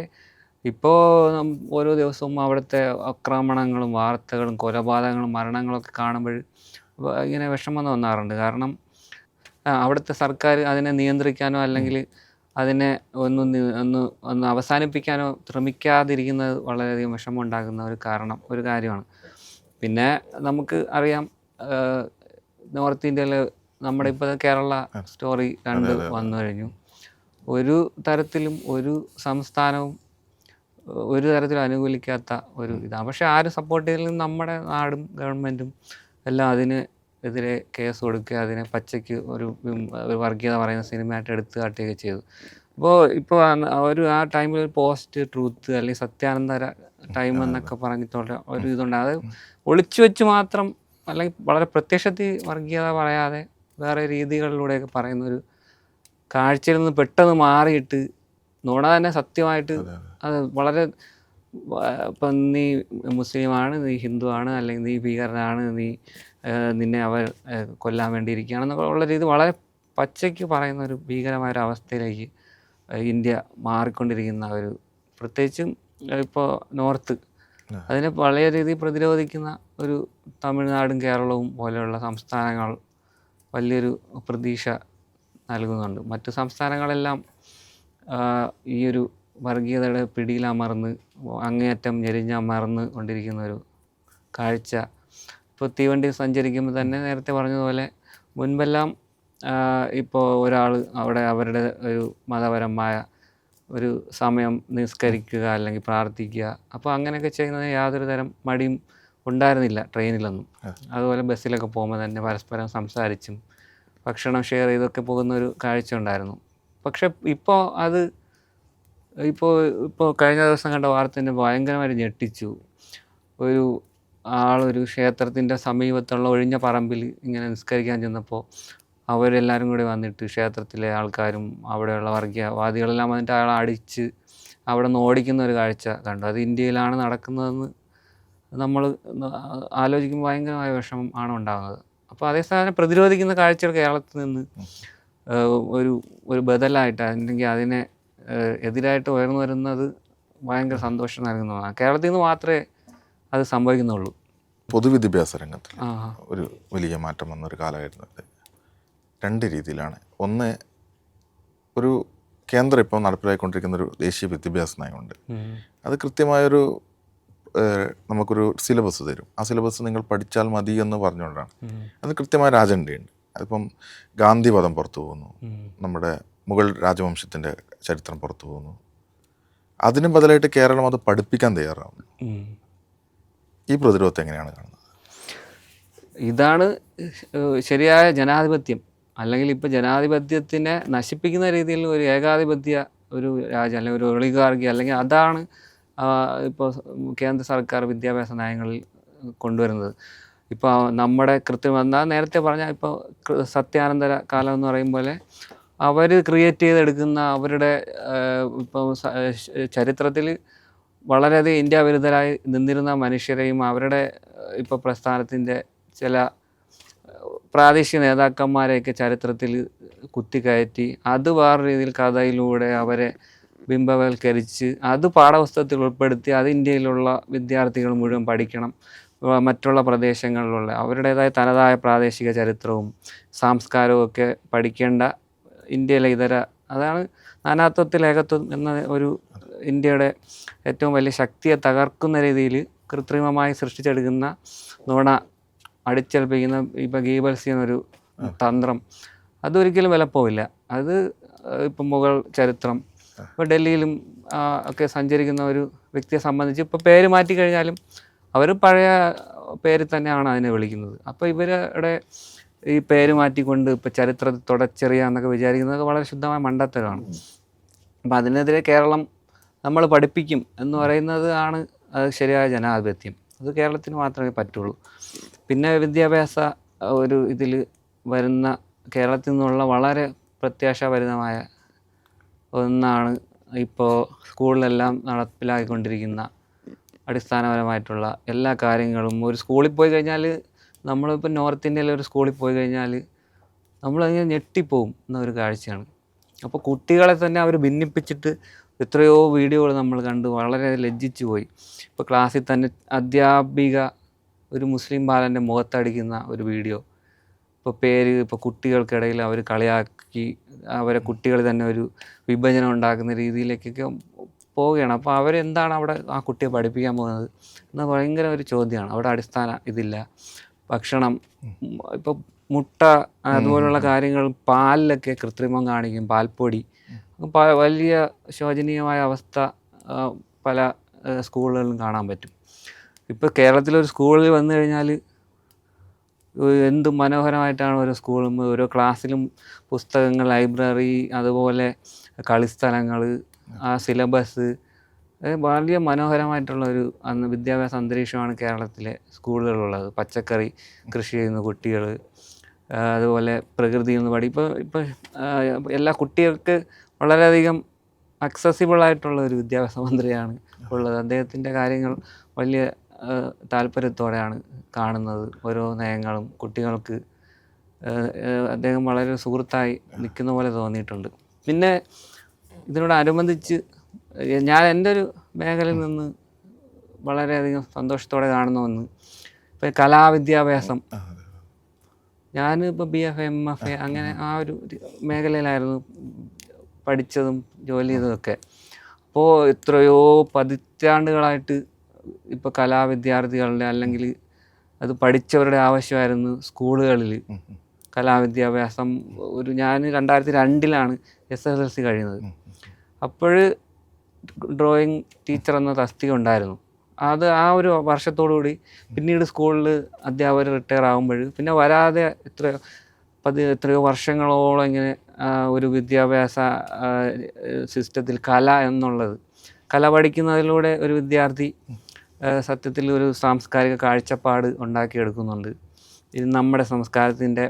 ഇപ്പോൾ ഓരോ ദിവസവും അവിടുത്തെ ആക്രമണങ്ങളും വാർത്തകളും കൊലപാതകങ്ങളും മരണങ്ങളൊക്കെ കാണുമ്പോൾ ഇങ്ങനെ വിഷമം തോന്നാറുണ്ട്. കാരണം അവിടുത്തെ സർക്കാർ അതിനെ നിയന്ത്രിക്കാനോ അല്ലെങ്കിൽ അതിനെ ഒന്ന് അവസാനിപ്പിക്കാനോ ശ്രമിക്കാതിരിക്കുന്നത് വളരെയധികം വിഷമം ഉണ്ടാകുന്ന ഒരു കാര്യമാണ്. പിന്നെ നമുക്ക് അറിയാം, നോർത്ത് ഇന്ത്യയിൽ നമ്മുടെ ഇപ്പോൾ കേരള സ്റ്റോറി 2 വന്നു കഴിഞ്ഞു. ഒരു തരത്തിലും ഒരു സംസ്ഥാനവും ഒരു തരത്തിലും അനുകൂലിക്കാത്ത ഇതാണ്. പക്ഷേ ആരും സപ്പോർട്ട് ചെയ്തില്ലെങ്കിൽ നമ്മുടെ നാടും ഗവൺമെൻറ്റും എല്ലാം അതിനെതിരെ കേസ് കൊടുക്കുക, അതിനെ പച്ചയ്ക്ക് ഒരു വർഗീയത പറയുന്ന സിനിമയായിട്ട് എടുത്ത് കാട്ടുകയൊക്കെ ചെയ്തു. ഇപ്പോൾ ആ ടൈമിൽ ഒരു പോസ്റ്റ് ട്രൂത്ത് അല്ലെങ്കിൽ സത്യാനന്തര ടൈം എന്നൊക്കെ പറഞ്ഞിട്ടുള്ള ഇതുണ്ട്. അത് ഒളിച്ചു വെച്ച് മാത്രം അല്ലെങ്കിൽ വളരെ പ്രത്യക്ഷത്തിൽ വർഗീയത പറയാതെ വേറെ രീതികളിലൂടെയൊക്കെ പറയുന്നൊരു കാഴ്ചയിൽ നിന്ന് പെട്ടെന്ന് മാറിയിട്ട് നുണ തന്നെ സത്യമായിട്ട് അത് വളരെ ഇപ്പം നീ മുസ്ലിമാണ്, നീ ഹിന്ദുവാണ്, അല്ലെങ്കിൽ നീ ഭീകരനാണ്, നിന്നെ അവർ കൊല്ലാൻ വേണ്ടിയിരിക്കുകയാണെന്നൊക്കെ ഉള്ള രീതി വളരെ പച്ചയ്ക്ക് പറയുന്ന ഒരു ഭീകരമായ ഒരു അവസ്ഥയിലേക്ക് ഇന്ത്യ മാറിക്കൊണ്ടിരിക്കുന്ന ഒരു, പ്രത്യേകിച്ചും ഇപ്പോൾ നോർത്ത് അതിനെ വളരെ രീതിയിൽ പ്രതിരോധിക്കുന്ന ഒരു തമിഴ്നാടും കേരളവും പോലെയുള്ള സംസ്ഥാനങ്ങൾ വലിയൊരു പ്രതീക്ഷ നൽകുന്നുണ്ട്. മറ്റു സംസ്ഥാനങ്ങളെല്ലാം ഈ ഒരു വർഗീയതയുടെ പിടിയിലമർന്ന് അങ്ങേയറ്റം ഞെരിഞ്ഞമർന്ന് കൊണ്ടിരിക്കുന്ന ഒരു കാഴ്ച. ഇപ്പോൾ തീവണ്ടി സഞ്ചരിക്കുമ്പോൾ തന്നെ നേരത്തെ പറഞ്ഞതുപോലെ മുൻപെല്ലാം ഇപ്പോൾ ഒരാൾ അവിടെ അവരുടെ ഒരു മതപരമായ ഒരു സമയം നിസ്കരിക്കുക അല്ലെങ്കിൽ പ്രാർത്ഥിക്കുക, അപ്പോൾ അങ്ങനെയൊക്കെ ചെയ്യുന്നതിന് യാതൊരു തരം മടിയും ഉണ്ടായിരുന്നില്ല ട്രെയിനിലൊന്നും. അതുപോലെ ബസ്സിലൊക്കെ പോകുമ്പോൾ തന്നെ പരസ്പരം സംസാരിച്ചും ഭക്ഷണം ഷെയർ ചെയ്തൊക്കെ പോകുന്നൊരു കാഴ്ച ഉണ്ടായിരുന്നു. പക്ഷെ ഇപ്പോൾ അത് ഇപ്പോൾ കഴിഞ്ഞ ദിവസം കണ്ട വാർത്ത തന്നെ ഭയങ്കരമായിട്ട് ഞെട്ടിച്ചു. ഒരു ക്ഷേത്രത്തിൻ്റെ സമീപത്തുള്ള ഒഴിഞ്ഞ പറമ്പിൽ ഇങ്ങനെ നിസ്കരിക്കാൻ ചെന്നപ്പോൾ അവരെല്ലാവരും കൂടി വന്നിട്ട്, ക്ഷേത്രത്തിലെ ആൾക്കാരും അവിടെയുള്ള വർഗീയവാദികളെല്ലാം വന്നിട്ട് അയാളെ അടിച്ച് അവിടെ നിന്ന് ഓടിക്കുന്ന ഒരു കാഴ്ച കണ്ടു. അത് ഇന്ത്യയിലാണ് നടക്കുന്നതെന്ന് നമ്മൾ ആലോചിക്കുമ്പോൾ ഭയങ്കരമായ വിഷമം ആണ് ഉണ്ടാകുന്നത്. അപ്പോൾ അതേസമയം പ്രതിരോധിക്കുന്ന കാഴ്ചകൾ കേരളത്തിൽ നിന്ന് ഒരു ബദലായിട്ട് അല്ലെങ്കിൽ അതിനെ എതിരായിട്ട് ഉയർന്നു വരുന്നത് ഭയങ്കര സന്തോഷം നൽകുന്നതാണ്. കേരളത്തിൽ നിന്ന് മാത്രമേ അത് സംഭവിക്കുന്നുള്ളൂ. പൊതുവിദ്യാഭ്യാസ രംഗത്തിൽ ഒരു വലിയ മാറ്റം വന്നൊരു കാലഘട്ടത്തിൽ രണ്ട് രീതിയിലാണ്. ഒന്ന്, ഒരു കേന്ദ്രം ഇപ്പോൾ നടപ്പിലാക്കിക്കൊണ്ടിരിക്കുന്ന ഒരു ദേശീയ വിദ്യാഭ്യാസ നയമുണ്ട്. അത് കൃത്യമായൊരു നമുക്കൊരു സിലബസ് തരും. ആ സിലബസ് നിങ്ങൾ പഠിച്ചാൽ മതി എന്ന് പറഞ്ഞുകൊണ്ടാണ്. അത് കൃത്യമായൊരു അജണ്ടയുണ്ട്. അതിപ്പം ഗാന്ധിവധം പുറത്തു പോകുന്നു, നമ്മുടെ മുഗൾ രാജവംശത്തിൻ്റെ ചരിത്രം പുറത്തു പോകുന്നു. അതിന് ബദലായിട്ട് കേരളം അത് പഠിപ്പിക്കാൻ തയ്യാറാവുന്നു. ഈ പ്രതിരോധത്തെ എങ്ങനെയാണ് കാണുന്നത്? ഇതാണ് ശരിയായ ജനാധിപത്യം. അല്ലെങ്കിൽ ഇപ്പോൾ ജനാധിപത്യത്തിനെ നശിപ്പിക്കുന്ന രീതിയിൽ ഒരു ഏകാധിപത്യ ഒരു രാജ്യം അല്ലെങ്കിൽ ഒരു ഒളിഗാർക്കി, അല്ലെങ്കിൽ അതാണ് ഇപ്പോൾ കേന്ദ്ര സർക്കാർ വിദ്യാഭ്യാസ നയങ്ങളിൽ കൊണ്ടുവരുന്നത്. ഇപ്പോൾ നമ്മുടെ എന്നാൽ നേരത്തെ പറഞ്ഞാൽ ഇപ്പോൾ സത്യാനന്തര കാലം എന്ന് പറയും പോലെ അവർ ക്രിയേറ്റ് ചെയ്തെടുക്കുന്ന അവരുടെ ഇപ്പോൾ ചരിത്രത്തിൽ വളരെയധികം ഇന്ത്യ വിരുദ്ധരായി നിന്നിരുന്ന മനുഷ്യരെയും അവരുടെ ഇപ്പോൾ പ്രസ്ഥാനത്തിൻ്റെ ചില പ്രാദേശിക നേതാക്കന്മാരെയൊക്കെ ചരിത്രത്തിൽ കുത്തിക്കയറ്റി അത് വേറെ രീതിയിൽ കഥയിലൂടെ അവരെ ബിംബവൽക്കരിച്ച് അത് പാഠപുസ്തകത്തിൽ ഉൾപ്പെടുത്തി അത് ഇന്ത്യയിലുള്ള വിദ്യാർത്ഥികൾ മുഴുവൻ പഠിക്കണം. മറ്റുള്ള പ്രദേശങ്ങളിലുള്ള അവരുടേതായ തനതായ പ്രാദേശിക ചരിത്രവും സംസ്കാരവും ഒക്കെ പഠിക്കേണ്ട ഇന്ത്യയിലെ അതാണ് നാനാത്വത്തിൽ ഏകത്വം എന്ന ഒരു ഇന്ത്യയുടെ ഏറ്റവും വലിയ ശക്തിയെ തകർക്കുന്ന രീതിയിൽ കൃത്രിമമായി സൃഷ്ടിച്ചെടുക്കുന്ന നുണ അടിച്ചേൽപ്പിക്കുന്ന ഇപ്പോൾ ഗീബൽസി എന്നൊരു തന്ത്രം അതൊരിക്കലും വിലപ്പോവില്ല. അത് ഇപ്പം മുഗൾ ചരിത്രം ഇപ്പോൾ ഡൽഹിയിലും ഒക്കെ സഞ്ചരിക്കുന്ന ഒരു വ്യക്തിയെ സംബന്ധിച്ച് ഇപ്പോൾ പേര് മാറ്റി കഴിഞ്ഞാലും അവർ പഴയ പേര് തന്നെയാണ് അതിനെ വിളിക്കുന്നത്. അപ്പോൾ ഇവരുടെ ഈ പേര് മാറ്റിക്കൊണ്ട് ഇപ്പോൾ ചരിത്രത്തിൽ തുടച്ചെറിയാന്നൊക്കെ വിചാരിക്കുന്നത് വളരെ ശുദ്ധമായ മണ്ടത്തരമാണ്. അപ്പം അതിനെതിരെ കേരളം നമ്മൾ പഠിപ്പിക്കും എന്ന് പറയുന്നത് ആണ് അത് ശരിയായ ജനാധിപത്യം. അത് കേരളത്തിന് മാത്രമേ പറ്റുള്ളൂ. പിന്നെ വിദ്യാഭ്യാസ ഒരു ഇതിൽ വരുന്ന കേരളത്തിൽ നിന്നുള്ള വളരെ പ്രത്യാശാഭരിതമായ ഒന്നാണ് ഇപ്പോൾ സ്കൂളിലെല്ലാം നടപ്പിലാക്കിക്കൊണ്ടിരിക്കുന്ന അടിസ്ഥാനപരമായിട്ടുള്ള എല്ലാ കാര്യങ്ങളും. ഒരു സ്കൂളിൽ പോയി കഴിഞ്ഞാൽ നമ്മളിപ്പോൾ നോർത്ത് ഇന്ത്യയിലെ ഒരു സ്കൂളിൽ പോയി കഴിഞ്ഞാൽ നമ്മളതിങ്ങനെ ഞെട്ടിപ്പോവും എന്നൊരു കാഴ്ചയാണ്. അപ്പോൾ കുട്ടികളെ തന്നെ അവർ ഭിന്നിപ്പിച്ചിട്ട് എത്രയോ വീഡിയോകൾ നമ്മൾ കണ്ട് വളരെ ലജ്ജിച്ചു പോയി. ഇപ്പോൾ ക്ലാസ്സിൽ തന്നെ അധ്യാപിക ഒരു മുസ്ലിം ബാലൻ്റെ മുഖത്തടിക്കുന്ന ഒരു വീഡിയോ, ഇപ്പോൾ കുട്ടികൾക്കിടയിൽ അവർ കളിയാക്കി അവരെ കുട്ടികൾ തന്നെ ഒരു വിഭജനം ഉണ്ടാക്കുന്ന രീതിയിലേക്കൊക്കെ പോവുകയാണ്. അപ്പോൾ അവരെന്താണ് അവിടെ ആ കുട്ടിയെ പഠിപ്പിക്കാൻ പോകുന്നത് എന്ന ഭയങ്കര ഒരു ചോദ്യമാണ്. അവിടെ അടിസ്ഥാന ഇതില്ല. ഭക്ഷണം ഇപ്പോൾ മുട്ട അതുപോലുള്ള കാര്യങ്ങൾ പാലിലൊക്കെ കൃത്രിമം കാണിക്കും, പാൽപ്പൊടി. വലിയ ശോചനീയമായ അവസ്ഥ പല സ്കൂളുകളിലും കാണാൻ പറ്റും. ഇപ്പോൾ കേരളത്തിലൊരു സ്കൂളിൽ വന്നു കഴിഞ്ഞാൽ എന്ത് മനോഹരമായിട്ടാണ് ഓരോ സ്കൂളും ഓരോ ക്ലാസ്സിലും പുസ്തകങ്ങൾ, ലൈബ്രറി, അതുപോലെ കളിസ്ഥലങ്ങൾ, ആ സിലബസ്, വലിയ മനോഹരമായിട്ടുള്ളൊരു വിദ്യാഭ്യാസ അന്തരീക്ഷമാണ് കേരളത്തിലെ സ്കൂളുകളുള്ളത്. പച്ചക്കറി കൃഷി ചെയ്യുന്ന കുട്ടികൾ, അതുപോലെ പ്രകൃതിയിൽ നിന്ന് പഠി ഇപ്പോൾ എല്ലാ കുട്ടികൾക്ക് വളരെയധികം അക്സസിബിൾ ആയിട്ടുള്ള ഒരു വിദ്യാഭ്യാസ മന്ത്രിയാണ് ഉള്ളത്. അദ്ദേഹത്തിൻ്റെ കാര്യങ്ങൾ വലിയ താല്പര്യത്തോടെയാണ് കാണുന്നത്. ഓരോ നയങ്ങളും കുട്ടികൾക്ക് അദ്ദേഹം വളരെ സുഹൃത്തായി നിൽക്കുന്ന പോലെ തോന്നിയിട്ടുണ്ട്. പിന്നെ ഇതിനോടനുബന്ധിച്ച് ഞാൻ എൻ്റെ ഒരു മേഖലയിൽ നിന്ന് വളരെയധികം സന്തോഷത്തോടെ കാണുന്ന ഒന്ന് ഇപ്പോൾ കലാവിദ്യാഭ്യാസം. ഞാനിപ്പോൾ BF MF അങ്ങനെ ആ ഒരു മേഖലയിലായിരുന്നു പഠിച്ചതും ജോലി ചെയ്തതൊക്കെ. അപ്പോൾ എത്രയോ പതിറ്റാണ്ടുകളായിട്ട് ഇപ്പോൾ കലാവിദ്യാർത്ഥികളുടെ അല്ലെങ്കിൽ അത് പഠിച്ചവരുടെ ആവശ്യമായിരുന്നു സ്കൂളുകളിൽ കലാവിദ്യാഭ്യാസം. ഞാൻ 2002 SSLC കഴിയുന്നത്. അപ്പോൾ ഡ്രോയിങ് ടീച്ചർ എന്ന തസ്തിക ഉണ്ടായിരുന്നു. അത് ആ ഒരു വർഷത്തോടുകൂടി പിന്നീട് സ്കൂളിൽ അധ്യാപകർ റിട്ടയർ ആകുമ്പോൾ പിന്നെ വരാതെ എത്രയോ വർഷങ്ങളോളം ഇങ്ങനെ ഒരു വിദ്യാഭ്യാസ സിസ്റ്റത്തിൽ കല പഠിക്കുന്നതിലൂടെ ഒരു വിദ്യാർത്ഥി സത്യത്തിൽ ഒരു സാംസ്കാരിക കാഴ്ചപ്പാട് ഉണ്ടാക്കിയെടുക്കുന്നുണ്ട്. ഇത് നമ്മുടെ സംസ്കാരത്തിൻ്റെ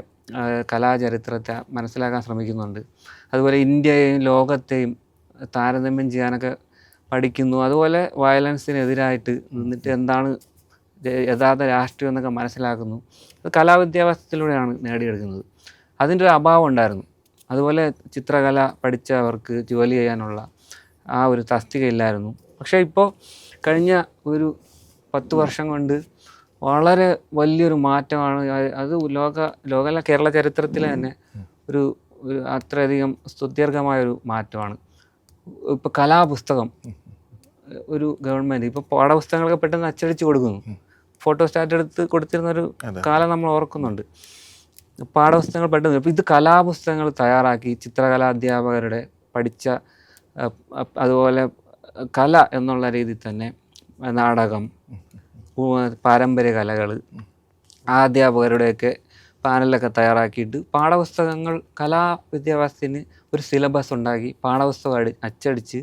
കലാചരിത്രത്തെ മനസ്സിലാക്കാൻ ശ്രമിക്കുന്നുണ്ട്. അതുപോലെ ഇന്ത്യയെയും ലോകത്തെയും താരതമ്യം ചെയ്യാനൊക്കെ പഠിക്കുന്നു. അതുപോലെ വയലൻസിനെതിരായിട്ട് നിന്നിട്ട് എന്താണ് യഥാർത്ഥ രാഷ്ട്രീയം എന്നൊക്കെ മനസ്സിലാക്കുന്നു. അത് കലാവിദ്യാഭ്യാസത്തിലൂടെയാണ് നേടിയെടുക്കുന്നത്. അതിൻ്റെ ഒരു അഭാവം ഉണ്ടായിരുന്നു. അതുപോലെ ചിത്രകല പഠിച്ചവർക്ക് ജോലി ചെയ്യാനുള്ള ആ ഒരു തസ്തിക ഇല്ലായിരുന്നു. പക്ഷേ ഇപ്പോൾ കഴിഞ്ഞ ഒരു 10 വർഷം കൊണ്ട് വളരെ വലിയൊരു മാറ്റമാണ്. അത് ലോകല കേരള ചരിത്രത്തിൽ തന്നെ ഒരു അത്രയധികം സ്തുത്യർഹമായൊരു മാറ്റമാണ്. ഇപ്പോൾ കലാപുസ്തകം ഒരു ഗവൺമെൻറ് ഇപ്പോൾ പാഠപുസ്തകങ്ങളൊക്കെ പെട്ടെന്ന് അച്ചടിച്ച് കൊടുക്കുന്നു. ഫോട്ടോസ്റ്റാറ്റ് എടുത്ത് കൊടുത്തിരുന്നൊരു കാലം നമ്മൾ ഓർക്കുന്നുണ്ട്. പാഠപുസ്തകങ്ങൾ പെട്ടെന്ന് ഇപ്പോൾ ഇത് കലാപുസ്തകങ്ങൾ തയ്യാറാക്കി ചിത്രകലാ അധ്യാപകരുടെ പഠിച്ച അതുപോലെ കല എന്നുള്ള രീതിയിൽ തന്നെ നാടകം, പാരമ്പര്യ കലകൾ, ആ അധ്യാപകരുടെയൊക്കെ പാനലൊക്കെ തയ്യാറാക്കിയിട്ട് പാഠപുസ്തകങ്ങൾ കലാവിദ്യാഭ്യാസത്തിന് ഒരു സിലബസ് ഉണ്ടാക്കി പാഠപുസ്തകം അച്ചടിച്ച്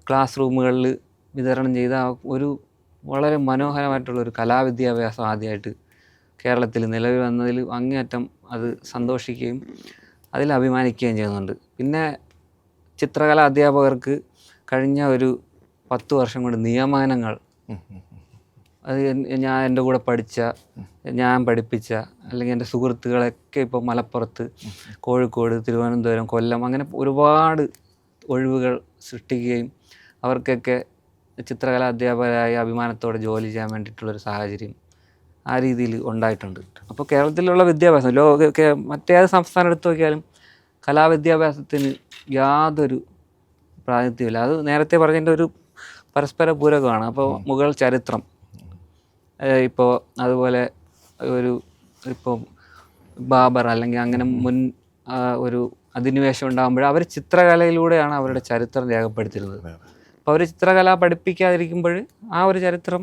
ക്ലാസ് റൂമുകളിൽ വിതരണം ചെയ്ത ഒരു വളരെ മനോഹരമായിട്ടുള്ളൊരു കലാവിദ്യാഭ്യാസം ആദ്യമായിട്ട് കേരളത്തിൽ നിലവിൽ വന്നതിൽ അങ്ങേയറ്റം അത് സന്തോഷിക്കുകയും അതിൽ അഭിമാനിക്കുകയും ചെയ്യുന്നുണ്ട്. പിന്നെ ചിത്രകലാ അധ്യാപകർക്ക് കഴിഞ്ഞ ഒരു 10 വർഷം കൊണ്ട് നിയമനങ്ങൾ, അത് എൻ്റെ കൂടെ പഠിച്ച, ഞാൻ പഠിപ്പിച്ച അല്ലെങ്കിൽ എൻ്റെ സുഹൃത്തുക്കളൊക്കെ ഇപ്പോൾ മലപ്പുറത്ത്, കോഴിക്കോട്, തിരുവനന്തപുരം, കൊല്ലം അങ്ങനെ ഒരുപാട് ഒഴിവുകൾ സൃഷ്ടിക്കുകയും അവർക്കൊക്കെ ചിത്രകലാ അധ്യാപകരായി അഭിമാനത്തോടെ ജോലി ചെയ്യാൻ വേണ്ടിയിട്ടുള്ളൊരു സാഹചര്യം ആ രീതിയിൽ ഉണ്ടായിട്ടുണ്ട്. അപ്പോൾ കേരളത്തിലുള്ള വിദ്യാഭ്യാസം മറ്റേത് സംസ്ഥാനം എടുത്തു നോക്കിയാലും കലാവിദ്യാഭ്യാസത്തിന് യാതൊരു പ്രാതിനിധ്യമില്ല. അത് നേരത്തെ പറഞ്ഞതിൻ്റെ ഒരു പരസ്പര പൂരകമാണ്. അപ്പോൾ മുഗൾ ചരിത്രം ഇപ്പോൾ അതുപോലെ ഇപ്പോൾ ബാബർ അല്ലെങ്കിൽ അങ്ങനെ ഒരു അധിനിവേശം ഉണ്ടാകുമ്പോൾ അവർ ചിത്രകലയിലൂടെയാണ് അവരുടെ ചരിത്രം രേഖപ്പെടുത്തിയിരുന്നത്. അപ്പോൾ അവർ ചിത്രകല പഠിപ്പിക്കാതിരിക്കുമ്പോൾ ആ ഒരു ചരിത്രം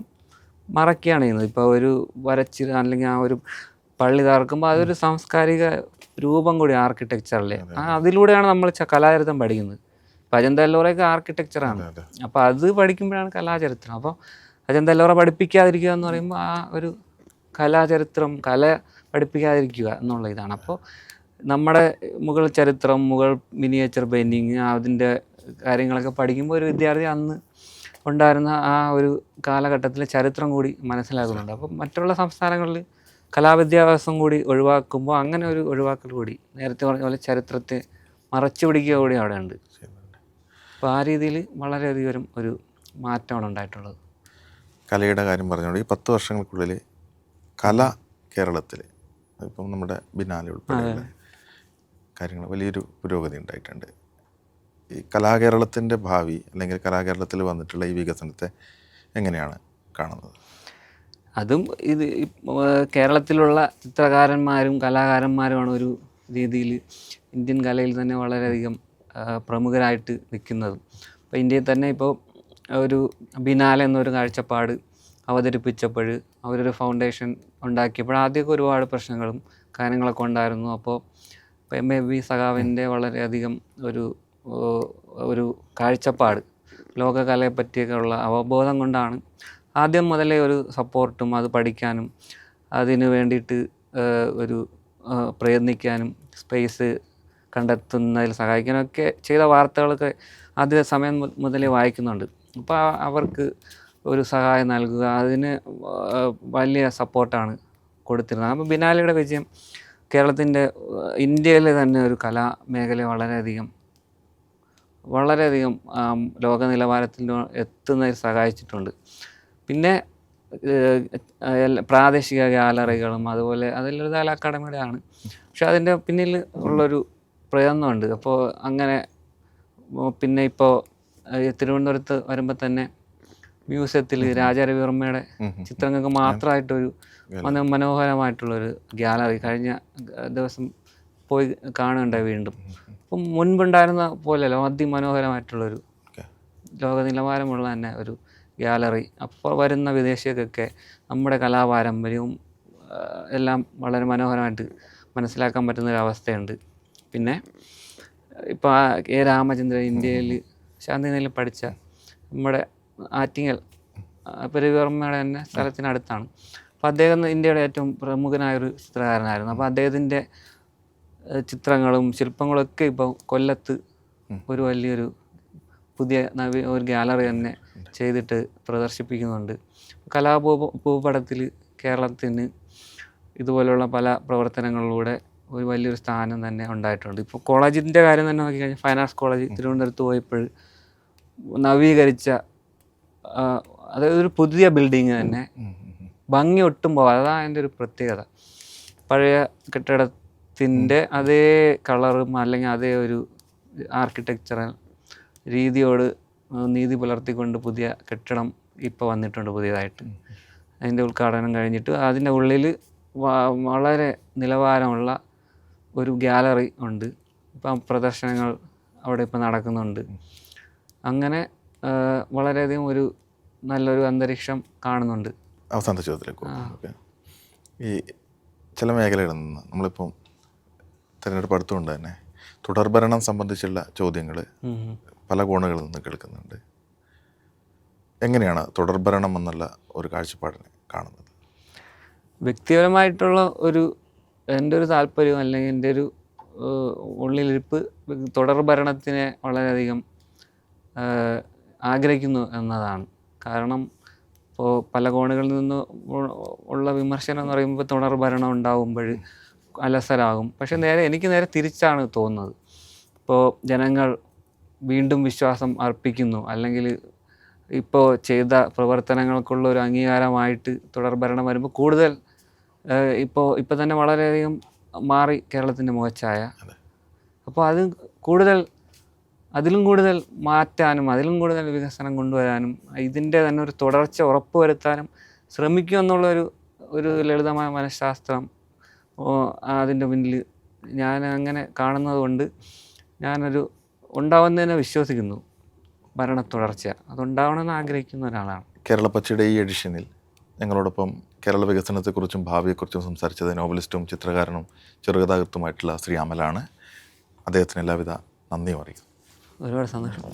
മറക്കുകയാണ് ചെയ്യുന്നത്. ഇപ്പോൾ ഒരു വരച്ച് അല്ലെങ്കിൽ ആ ഒരു പള്ളി തകർക്കുമ്പോൾ അതൊരു സാംസ്കാരിക രൂപം കൂടി ആർക്കിടെക്ചറിലെ അതിലൂടെയാണ് നമ്മൾ കലാചരിത്രം പഠിക്കുന്നത്. ഇപ്പോൾ അജന്ത എല്ലോറയൊക്കെ ആർക്കിടെക്ചറാണ്. അപ്പോൾ അത് പഠിക്കുമ്പോഴാണ് കലാചരിത്രം. അപ്പോൾ അജന്ത എല്ലോറ പഠിപ്പിക്കാതിരിക്കുക എന്ന് പറയുമ്പോൾ ആ ഒരു കലാചരിത്രം പഠിപ്പിക്കാതിരിക്കുക എന്നുള്ള ഇതാണ്. അപ്പോൾ നമ്മുടെ മുഗൾ ചരിത്രം, മുഗൾ മിനിയേച്ചർ പെയിൻറ്റിങ്, അതിൻ്റെ കാര്യങ്ങളൊക്കെ പഠിക്കുമ്പോൾ ഒരു വിദ്യാർത്ഥി അന്ന് ഉണ്ടായിരുന്ന ആ ഒരു കാലഘട്ടത്തിലെ ചരിത്രം കൂടി മനസ്സിലാക്കുന്നുണ്ട്. അപ്പം മറ്റുള്ള സംസ്ഥാനങ്ങളിൽ കലാവിദ്യാഭ്യാസം കൂടി ഒഴിവാക്കുമ്പോൾ അങ്ങനെ ഒരു ഒഴിവാക്കൽ കൂടി നേരത്തെ പറഞ്ഞ പോലെ ചരിത്രത്തെ മറച്ചു പിടിക്കുക കൂടി അവിടെ ഉണ്ട്. അപ്പോൾ ആ രീതിയിൽ വളരെയധികം ഒരു മാറ്റമാണ് ഉണ്ടായിട്ടുള്ളത്. കലയുടെ കാര്യം പറഞ്ഞുകൊണ്ട് ഈ 10 വർഷങ്ങൾക്കുള്ളിൽ കല കേരളത്തിൽ ഇപ്പം നമ്മുടെ ബിനാലെ ഉൾപ്പെടെയുള്ള കാര്യങ്ങൾ വലിയൊരു പുരോഗതി ഉണ്ടായിട്ടുണ്ട്. ഈ കലാകേരളത്തിൻ്റെ ഭാവി അല്ലെങ്കിൽ കലാകേരളത്തിൽ വന്നിട്ടുള്ള ഈ വികസനത്തെ എങ്ങനെയാണ് കാണുന്നത്? അതും കേരളത്തിലുള്ള ചിത്രകാരന്മാരും കലാകാരന്മാരുമാണ് ഒരു രീതിയിൽ ഇന്ത്യൻ കലയിൽ തന്നെ വളരെയധികം പ്രമുഖരായിട്ട് നിൽക്കുന്നത്. ഇപ്പോൾ ഇന്ത്യയിൽ തന്നെ ഇപ്പോൾ ഒരു ബിനാലെ എന്നൊരു കാഴ്ചപ്പാട് അവതരിപ്പിച്ചപ്പോൾ അവരൊരു ഫൗണ്ടേഷൻ ഉണ്ടാക്കിയപ്പോൾ ആദ്യമൊക്കെ ഒരുപാട് പ്രശ്നങ്ങളും കാര്യങ്ങളൊക്കെ ഉണ്ടായിരുന്നു. അപ്പോൾ MAV സഖാവിൻ്റെ വളരെയധികം ഒരു കാഴ്ചപ്പാട് ലോകകലയെ പറ്റിയൊക്കെ ഉള്ള അവബോധം കൊണ്ടാണ് ആദ്യം മുതലേ ഒരു സപ്പോർട്ടും അത് പഠിക്കാനും അതിന് വേണ്ടിയിട്ട് ഒരു പ്രയത്നിക്കാനും സ്പേസ് കണ്ടെത്തുന്നതിൽ സഹായിക്കാനൊക്കെ ചെയ്ത വാർത്തകളൊക്കെ ആദ്യ സമയം മുതലേ വായിക്കുന്നുണ്ട്. അപ്പോൾ അവർക്ക് ഒരു സഹായം നൽകുക, അതിന് വലിയ സപ്പോർട്ടാണ് കൊടുത്തിരുന്നത്. അപ്പോൾ ബിനാലെയുടെ വിജയം കേരളത്തിൻ്റെ ഇന്ത്യയിലെ തന്നെ ഒരു കലാമേഖലയെ വളരെയധികം ലോക നിലവാരത്തിൽ എത്തുന്നതിൽ സഹായിച്ചിട്ടുണ്ട്. പിന്നെ പ്രാദേശിക ഗാലറികളും അതുപോലെ ലളിതകലാ അക്കാദമിയുടെ ആണ്. പക്ഷെ അതിൻ്റെ പിന്നിൽ ഉള്ളൊരു പ്രയത്നമുണ്ട്. അപ്പോൾ അങ്ങനെ പിന്നെ ഇപ്പോൾ തിരുവനന്തപുരത്ത് വരുമ്പോൾ തന്നെ മ്യൂസിയത്തിൽ രാജാരവിവർമ്മയുടെ ചിത്രങ്ങൾക്ക് മാത്രമായിട്ടൊരു മനോഹരമായിട്ടുള്ളൊരു ഗാലറി കഴിഞ്ഞ ദിവസം പോയി കാണുകയുണ്ടായി വീണ്ടും. അപ്പം മുൻപുണ്ടായിരുന്ന പോലെയല്ല, അതിമനോഹരമായിട്ടുള്ളൊരു ലോക നിലവാരമുള്ള തന്നെ ഒരു ഗാലറി. അപ്പോൾ വരുന്ന വിദേശികൾക്കൊക്കെ നമ്മുടെ കലാപാരമ്പര്യവും എല്ലാം വളരെ മനോഹരമായിട്ട് മനസ്സിലാക്കാൻ പറ്റുന്നൊരവസ്ഥയുണ്ട്. പിന്നെ ഇപ്പോൾ എ രാമചന്ദ്രൻ ഇന്ത്യയിൽ ശാന്തിനിലയം പഠിച്ച നമ്മുടെ ആറ്റിങ്ങൽ രവിവർമ്മയുടെ തന്നെ സ്ഥലത്തിനടുത്താണ്. അപ്പോൾ അദ്ദേഹം ഇന്ത്യയുടെ ഏറ്റവും പ്രമുഖനായൊരു ചിത്രകാരനായിരുന്നു. അപ്പോൾ അദ്ദേഹത്തിൻ്റെ ചിത്രങ്ങളും ശില്പങ്ങളൊക്കെ ഇപ്പോൾ കൊല്ലത്ത് ഒരു വലിയൊരു പുതിയ ഒരു ഗാലറി തന്നെ ചെയ്തിട്ട് പ്രദർശിപ്പിക്കുന്നുണ്ട്. കലാഭൂപടത്തിൽ കേരളത്തിന് ഇതുപോലുള്ള പല പ്രവർത്തനങ്ങളിലൂടെ ഒരു വലിയൊരു സ്ഥാനം തന്നെ ഉണ്ടായിട്ടുണ്ട്. ഇപ്പോൾ കോളേജിൻ്റെ കാര്യം തന്നെ നോക്കിക്കഴിഞ്ഞാൽ ഫൈൻ ആർട്സ് കോളേജ് തിരുവനന്തപുരത്ത് പോയപ്പോൾ നവീകരിച്ച, അതായത് ഒരു പുതിയ ബിൽഡിങ് തന്നെ ഭംഗി ഒട്ടും പോകാതെ, അതാണ് അതിൻ്റെ ഒരു പ്രത്യേകത. പഴയ കെട്ടിടത്തിൻ്റെ അതേ കളറും അല്ലെങ്കിൽ അതേ ഒരു ആർക്കിടെക്ചറൽ രീതിയോട് നീതി പുലർത്തിക്കൊണ്ട് പുതിയ കെട്ടിടം ഇപ്പോൾ വന്നിട്ടുണ്ട് പുതിയതായിട്ട്. അതിൻ്റെ ഉദ്ഘാടനം കഴിഞ്ഞിട്ട് അതിൻ്റെ ഉള്ളിൽ വളരെ നിലവാരമുള്ള ഒരു ഗാലറി ഉണ്ട്. ഇപ്പം പ്രദർശനങ്ങൾ അവിടെ ഇപ്പോൾ നടക്കുന്നുണ്ട്. അങ്ങനെ വളരെയധികം ഒരു നല്ലൊരു അന്തരീക്ഷം കാണുന്നുണ്ട്. അവസാനത്തെ ചോദ്യത്തിലേക്ക്, ഈ ചില മേഖലകളിൽ നിന്ന് നമ്മളിപ്പം തിരഞ്ഞെടുപ്പ് അടുത്തുകൊണ്ട് തന്നെ തുടർഭരണം സംബന്ധിച്ചുള്ള ചോദ്യങ്ങൾ പല കോണുകളിൽ നിന്ന് കേൾക്കുന്നുണ്ട്. എങ്ങനെയാണ് തുടർഭരണം എന്നുള്ള ഒരു കാഴ്ചപ്പാടിനെ കാണുന്നത്? വ്യക്തിപരമായിട്ടുള്ള എൻ്റെ ഒരു താല്പര്യം അല്ലെങ്കിൽ എൻ്റെ ഒരു ഉള്ളിലിരിപ്പ് തുടർഭരണത്തിനെ വളരെയധികം ആഗ്രഹിക്കുന്നു എന്നതാണ്. കാരണം ഇപ്പോൾ പല കോണുകളിൽ നിന്ന് ഉള്ള വിമർശനം എന്ന് പറയുമ്പോൾ തുടർഭരണം ഉണ്ടാകുമ്പോൾ അലസരാകും. പക്ഷെ എനിക്ക് നേരെ തിരിച്ചാണ് തോന്നുന്നത്. ഇപ്പോൾ ജനങ്ങൾ വീണ്ടും വിശ്വാസം അർപ്പിക്കുന്നു, അല്ലെങ്കിൽ ഇപ്പോൾ ചെയ്ത പ്രവർത്തനങ്ങൾക്കുള്ള ഒരു അംഗീകാരമായിട്ട് തുടർഭരണം വരുമ്പോൾ കൂടുതൽ ഇപ്പോൾ തന്നെ വളരെയധികം മാറി കേരളത്തിൻ്റെ മുഖച്ഛായ. അപ്പോൾ അതിലും കൂടുതൽ മാറ്റാനും അതിലും കൂടുതൽ വികസനം കൊണ്ടുവരാനും ഇതിൻ്റെ തന്നെ ഒരു തുടർച്ച ഉറപ്പുവരുത്താനും ശ്രമിക്കുമെന്നുള്ളൊരു ലളിതമായ മനഃശാസ്ത്രം അതിൻ്റെ പിന്നിൽ ഞാൻ അങ്ങനെ കാണുന്നത് കൊണ്ട് ഞാനൊരു ഉണ്ടാവുന്നതിനെ വിശ്വസിക്കുന്നു. ഭരണ തുടർച്ച അതുണ്ടാവണമെന്ന് ആഗ്രഹിക്കുന്ന ഒരാളാണ്. കേരള പച്ചയുടെ ഈ എഡിഷനിൽ ഞങ്ങളോടൊപ്പം കേരള വികസനത്തെക്കുറിച്ചും ഭാവിയെക്കുറിച്ചും സംസാരിച്ചത് നോവലിസ്റ്റും ചിത്രകാരനും ചെറുകഥാകൃത്തുമായിട്ടുള്ള ശ്രീ അമലാണ്. അദ്ദേഹത്തിന് എല്ലാവിധ നന്ദിയും അറിയിക്കുന്നു. ഒരുപാട് സന്തോഷം.